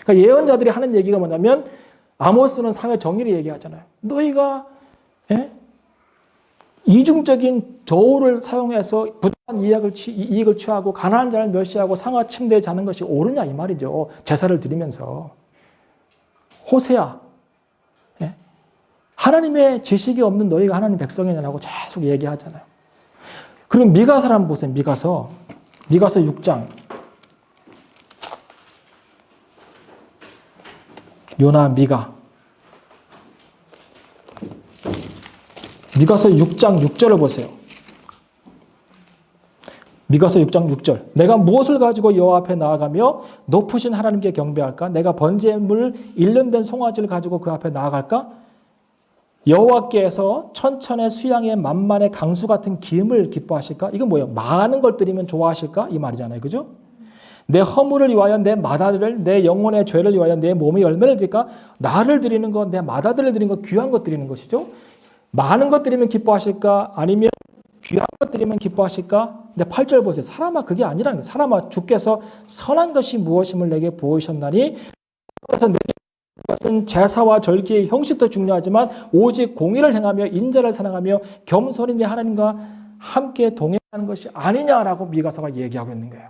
그러니까 예언자들이 하는 얘기가 뭐냐면, 아모스는 사회 정의를 얘기하잖아요. 너희가 이중적인 저울을 사용해서 부당한 이익을 취하고 가난한 자를 멸시하고 상하 침대에 자는 것이 옳으냐 이 말이죠. 제사를 드리면서. 호세아, 하나님의 지식이 없는 너희가 하나님 백성이냐고 계속 얘기하잖아요. 그리고 미가서를 한번 보세요. 미가서 6장. 요나, 미가서 6장 6절을 보세요. 미가서 6장 6절. 내가 무엇을 가지고 여호와 앞에 나아가며 높으신 하나님께 경배할까? 내가 번제물 1년 된 송아지를 가지고 그 앞에 나아갈까? 여호와께서 천천의 수양의 만만의 강수 같은 기름을 기뻐하실까? 이건 뭐예요? 많은 걸 드리면 좋아하실까? 이 말이잖아요. 그죠? 내 허물을 위하여 내 마다들을, 내 영혼의 죄를 위하여 내 몸의 열매를 드릴까? 나를 드리는 것, 내 마다들을 드리는 것, 귀한 것 드리는 것이죠. 많은 것 드리면 기뻐하실까? 아니면 귀한 것 드리면 기뻐하실까? 근데 8절 보세요. 사람아, 그게 아니라는 거예요. 사람아, 주께서 선한 것이 무엇임을 내게 보이셨나니, 그래서 내게 것은 제사와 절기의 형식도 중요하지만 오직 공의를 행하며 인자를 사랑하며 겸손히 내 하나님과 함께 동행하는 것이 아니냐라고 미가서가 얘기하고 있는 거예요.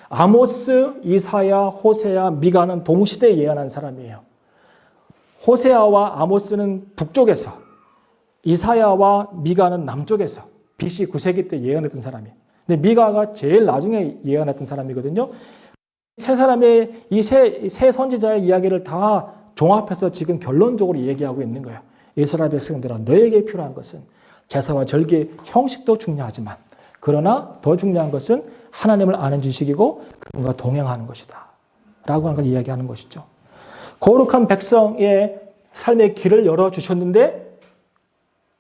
아모스, 이사야, 호세아, 미가는 동시대에 예언한 사람이에요. 호세아와 아모스는 북쪽에서, 이사야와 미가는 남쪽에서 BC 9세기 때 예언했던 사람이에요. 근데 미가가 제일 나중에 예언했던 사람이거든요. 세 사람의 이 세 선지자의 이야기를 다 종합해서 지금 결론적으로 얘기하고 있는 거예요. 이스라엘 백성들아, 너에게 필요한 것은 제사와 절기의 형식도 중요하지만, 그러나 더 중요한 것은 하나님을 아는 지식이고 그분과 동행하는 것이다 라고 하는 걸 이야기하는 것이죠. 거룩한 백성의 삶의 길을 열어주셨는데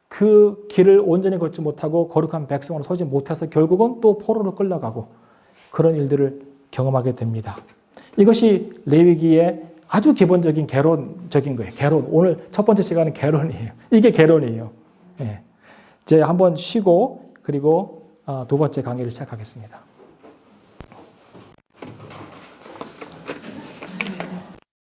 그 길을 온전히 걷지 못하고 거룩한 백성으로 서지 못해서 결국은 또 포로로 끌려가고 그런 일들을 경험하게 됩니다. 이것이 레위기의 아주 기본적인 개론적인 거예요. 개론. 오늘 첫 번째 시간은 개론이에요. 이게 개론이에요. 네. 이제 한번 쉬고 그리고 두 번째 강의를 시작하겠습니다.